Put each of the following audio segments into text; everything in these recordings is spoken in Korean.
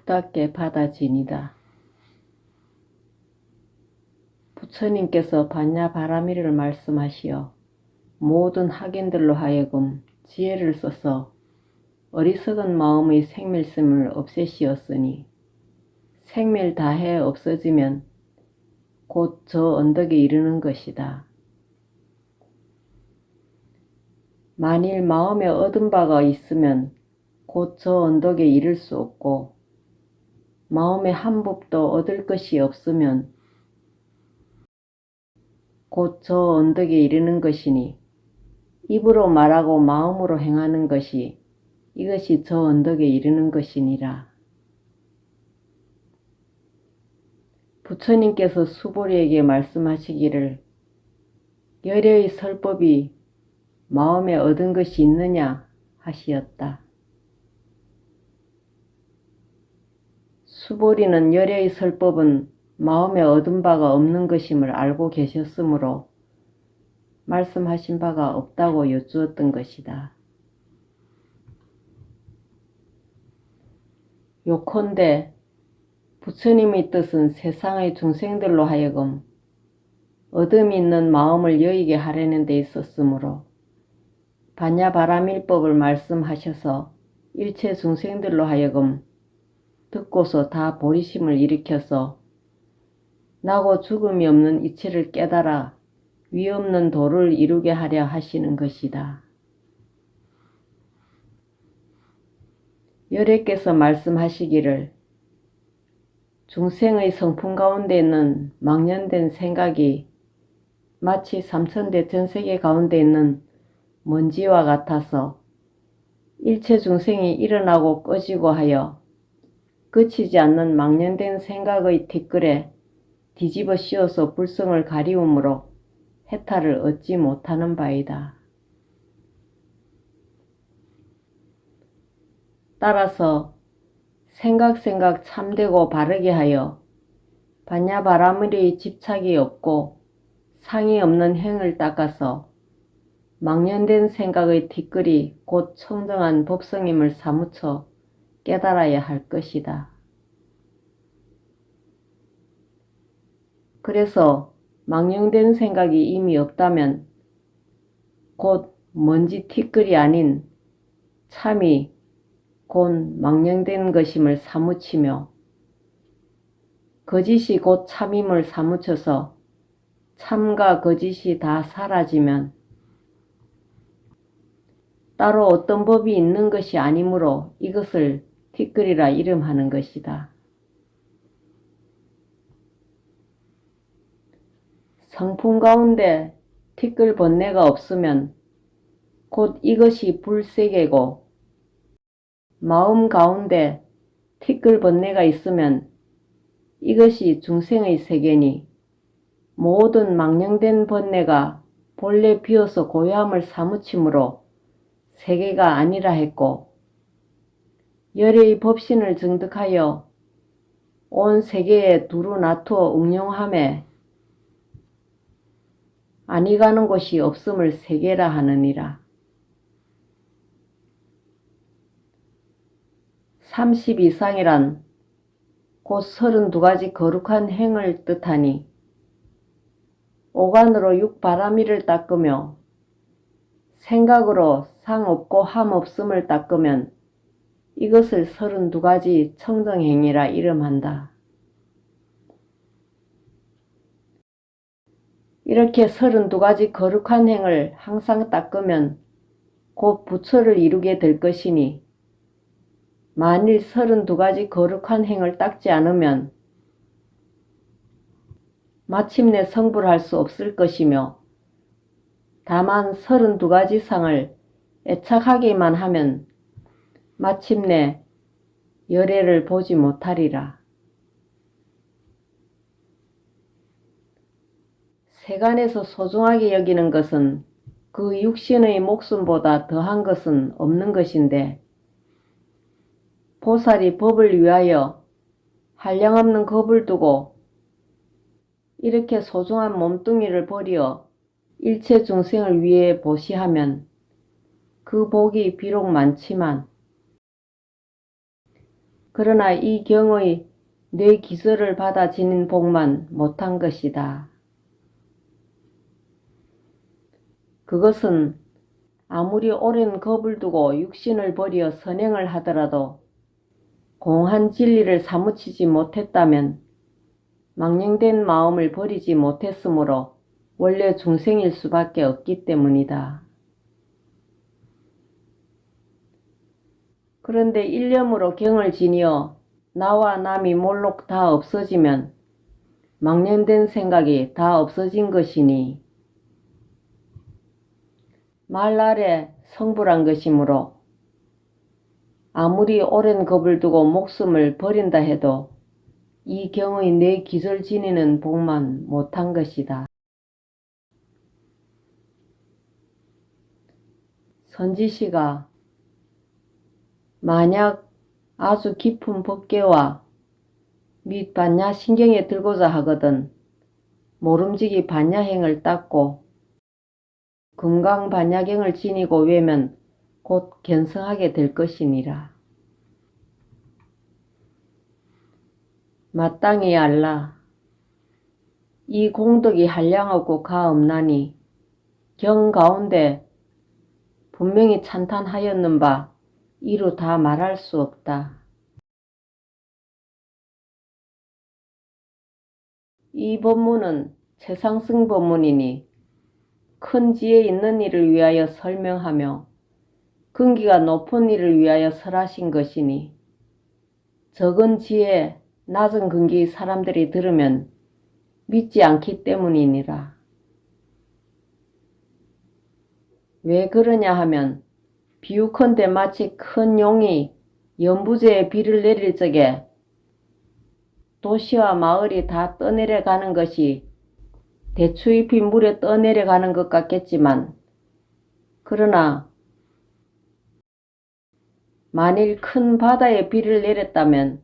뜻답게 받아지니다. 부처님께서 반야바라밀을 말씀하시어 모든 학인들로 하여금 지혜를 써서 어리석은 마음의 생밀심을 없애시었으니 생밀 다해 없어지면 곧 저 언덕에 이르는 것이다. 만일 마음에 얻은 바가 있으면 곧 저 언덕에 이를 수 없고 마음에 한 법도 얻을 것이 없으면 곧 저 언덕에 이르는 것이니 입으로 말하고 마음으로 행하는 것이 이것이 저 언덕에 이르는 것이니라. 부처님께서 수보리에게 말씀하시기를 열애의 설법이 마음에 얻은 것이 있느냐 하시었다. 수보리는 열애의 설법은 마음에 얻은 바가 없는 것임을 알고 계셨으므로 말씀하신 바가 없다고 여쭈었던 것이다. 요컨대 부처님의 뜻은 세상의 중생들로 하여금 얻음이 있는 마음을 여의게 하려는 데 있었으므로 반야바라밀법을 말씀하셔서 일체 중생들로 하여금 듣고서 다 보리심을 일으켜서 나고 죽음이 없는 이치를 깨달아 위 없는 도를 이루게 하려 하시는 것이다. 열애께서 말씀하시기를 중생의 성품 가운데 있는 망연된 생각이 마치 삼천대 전세계 가운데 있는 먼지와 같아서 일체 중생이 일어나고 꺼지고 하여 그치지 않는 망연된 생각의 티끌에 뒤집어 씌워서 불성을 가리우므로 해탈을 얻지 못하는 바이다. 따라서 생각 참되고 바르게 하여 반야바라밀의 집착이 없고 상이 없는 행을 닦아서 망연된 생각의 티끌이 곧 청정한 법성임을 사무쳐 깨달아야 할 것이다. 그래서 망령된 생각이 이미 없다면 곧 먼지 티끌이 아닌 참이 곧 망령된 것임을 사무치며 거짓이 곧 참임을 사무쳐서 참과 거짓이 다 사라지면 따로 어떤 법이 있는 것이 아니므로 이것을 티끌이라 이름하는 것이다. 성품 가운데 티끌 번뇌가 없으면 곧 이것이 불세계고 마음 가운데 티끌 번뇌가 있으면 이것이 중생의 세계니 모든 망령된 번뇌가 본래 비어서 고요함을 사무침으로 세계가 아니라 했고 열애의 법신을 증득하여 온 세계에 두루 놔두어 응용함에 아니 가는 곳이 없음을 세계라 하느니라. 30 이상이란 곧 32가지 거룩한 행을 뜻하니 오간으로 육바라밀을 닦으며 생각으로 상 없고 함 없음을 닦으면 이것을 32가지 청정행위라 이름한다. 이렇게 32가지 거룩한 행을 항상 닦으면 곧 부처를 이루게 될 것이니 만일 32가지 거룩한 행을 닦지 않으면 마침내 성불할 수 없을 것이며 다만 32가지 상을 애착하기만 하면 마침내 열애를 보지 못하리라. 세간에서 소중하게 여기는 것은 그 육신의 목숨보다 더한 것은 없는 것인데 보살이 법을 위하여 한량없는 겁을 두고 이렇게 소중한 몸뚱이를 버리어 일체 중생을 위해 보시하면 그 복이 비록 많지만 그러나 이 경의 뇌 기설을 받아 지닌 복만 못한 것이다. 그것은 아무리 오랜 겁을 두고 육신을 버려 선행을 하더라도 공한 진리를 사무치지 못했다면 망령된 마음을 버리지 못했으므로 원래 중생일 수밖에 없기 때문이다. 그런데 일념으로 경을 지니어 나와 남이 몰록 다 없어지면 망령된 생각이 다 없어진 것이니 말 아래 성불한 것이므로 아무리 오랜 겁을 두고 목숨을 버린다 해도 이 경의 내 기절 지니는 복만 못한 것이다. 선지시가 만약 아주 깊은 법계와 및 반야신경에 들고자 하거든 모름지기 반야행을 닦고 금강 반야경을 지니고 외면 곧 견성하게 될 것이니라. 마땅히 알라. 이 공덕이 한량없고 가없나니 경 가운데 분명히 찬탄하였는 바 이루 다 말할 수 없다. 이 법문은 최상승 법문이니 큰 지혜 있는 이를 위하여 설명하며 근기가 높은 이를 위하여 설하신 것이니 적은 지혜, 낮은 근기 사람들이 들으면 믿지 않기 때문이니라. 왜 그러냐 하면 비유컨대 마치 큰 용이 연부제에 비를 내릴 적에 도시와 마을이 다 떠내려가는 것이 대추잎이 물에 떠내려가는 것 같겠지만 그러나 만일 큰 바다에 비를 내렸다면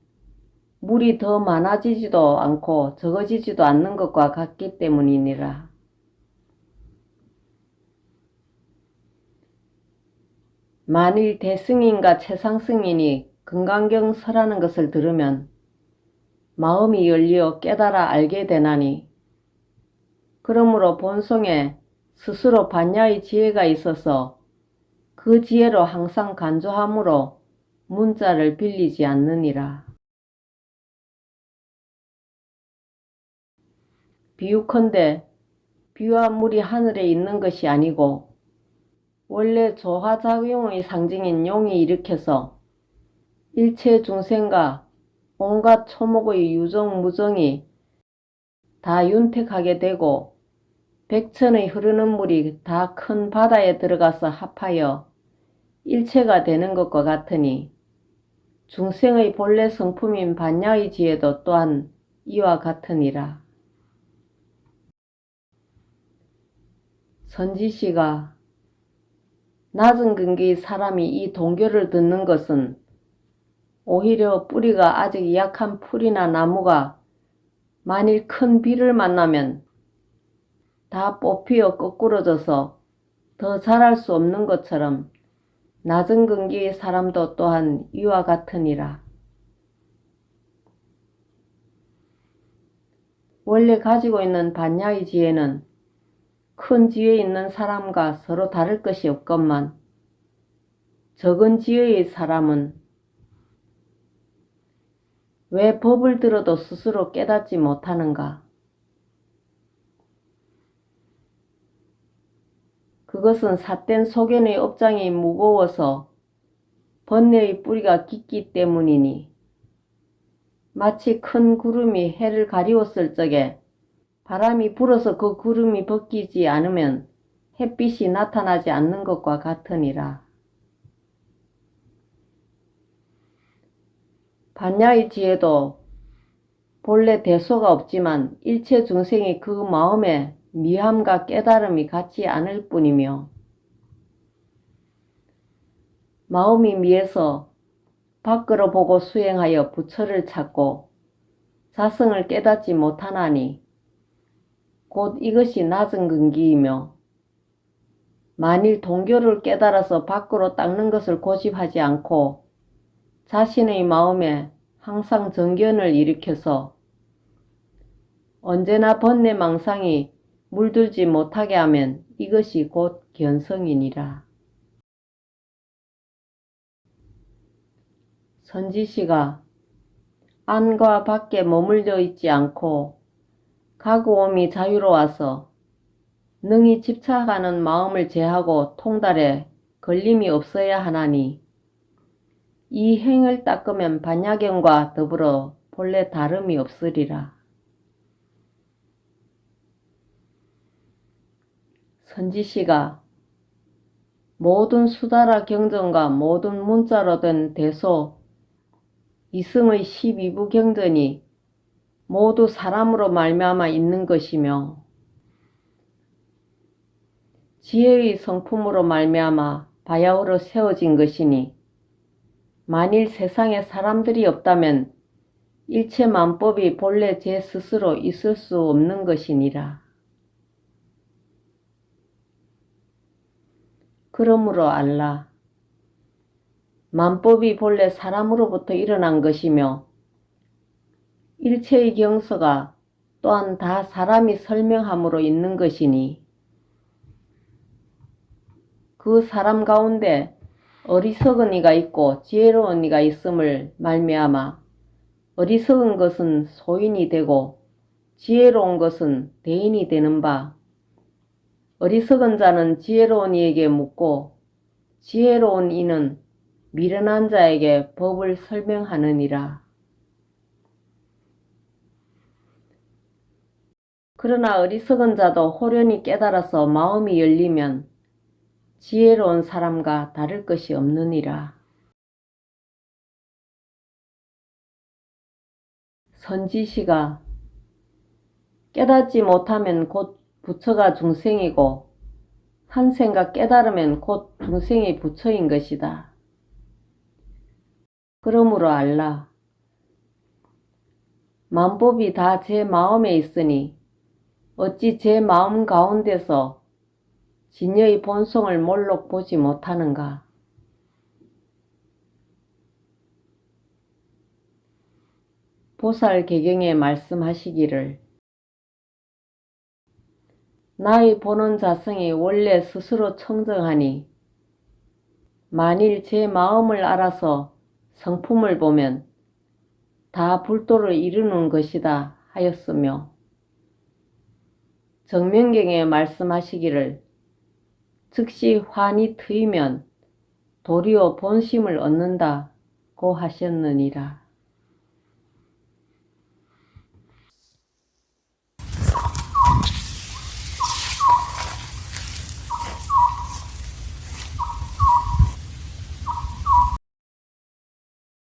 물이 더 많아지지도 않고 적어지지도 않는 것과 같기 때문이니라. 만일 대승인과 최상승인이 금강경 설하는 것을 들으면 마음이 열려 깨달아 알게 되나니 그러므로 본성에 스스로 반야의 지혜가 있어서 그 지혜로 항상 간조함으로 문자를 빌리지 않느니라. 비유컨대 비와 물이 하늘에 있는 것이 아니고 원래 조화작용의 상징인 용이 일으켜서 일체 중생과 온갖 초목의 유정무정이 다 윤택하게 되고 백천의 흐르는 물이 다 큰 바다에 들어가서 합하여 일체가 되는 것과 같으니 중생의 본래 성품인 반야의 지혜도 또한 이와 같으니라. 선지시가 낮은 근기의 사람이 이 동교를 듣는 것은 오히려 뿌리가 아직 약한 풀이나 나무가 만일 큰 비를 만나면 다 뽑히어 거꾸러져서 더 자랄 수 없는 것처럼 낮은 근기의 사람도 또한 이와 같으니라. 원래 가지고 있는 반야의 지혜는 큰 지혜 있는 사람과 서로 다를 것이 없건만 적은 지혜의 사람은 왜 법을 들어도 스스로 깨닫지 못하는가? 그것은 삿된 소견의 업장이 무거워서 번뇌의 뿌리가 깊기 때문이니 마치 큰 구름이 해를 가리웠을 적에 바람이 불어서 그 구름이 벗기지 않으면 햇빛이 나타나지 않는 것과 같으니라. 반야의 지혜도 본래 대소가 없지만 일체 중생이 그 마음에 미함과 깨달음이 같지 않을 뿐이며 마음이 미해서 밖으로 보고 수행하여 부처를 찾고 자성을 깨닫지 못하나니 곧 이것이 낮은 근기이며 만일 동교를 깨달아서 밖으로 닦는 것을 고집하지 않고 자신의 마음에 항상 정견을 일으켜서 언제나 번뇌망상이 물들지 못하게 하면 이것이 곧 견성이니라. 선지시가 안과 밖에 머물러 있지 않고 가고옴이 자유로워서 능히 집착하는 마음을 제하고 통달해 걸림이 없어야 하나니 이 행을 닦으면 반야경과 더불어 본래 다름이 없으리라. 선지시가 모든 수다라 경전과 모든 문자로 된 대소 이승의 12부 경전이 모두 사람으로 말미암아 있는 것이며 지혜의 성품으로 말미암아 바야흐로 세워진 것이니 만일 세상에 사람들이 없다면 일체 만법이 본래 제 스스로 있을 수 없는 것이니라. 그러므로 알라. 만법이 본래 사람으로부터 일어난 것이며 일체의 경서가 또한 다 사람이 설명함으로 있는 것이니 그 사람 가운데 어리석은 이가 있고 지혜로운 이가 있음을 말미암아 어리석은 것은 소인이 되고 지혜로운 것은 대인이 되는 바 어리석은 자는 지혜로운 이에게 묻고 지혜로운 이는 미련한 자에게 법을 설명하느니라. 그러나 어리석은 자도 호련히 깨달아서 마음이 열리면 지혜로운 사람과 다를 것이 없느니라. 선지시가 깨닫지 못하면 곧 부처가 중생이고 한 생각 깨달으면 곧 중생이 부처인 것이다. 그러므로 알라. 만법이 다 제 마음에 있으니 어찌 제 마음 가운데서 진여의 본성을 몰록 보지 못하는가. 보살개경에 말씀하시기를 나의 보는 자성이 원래 스스로 청정하니 만일 제 마음을 알아서 성품을 보면 다 불도를 이루는 것이다 하였으며 정명경에 말씀하시기를 즉시 환히 트이면 도리어 본심을 얻는다고 하셨느니라.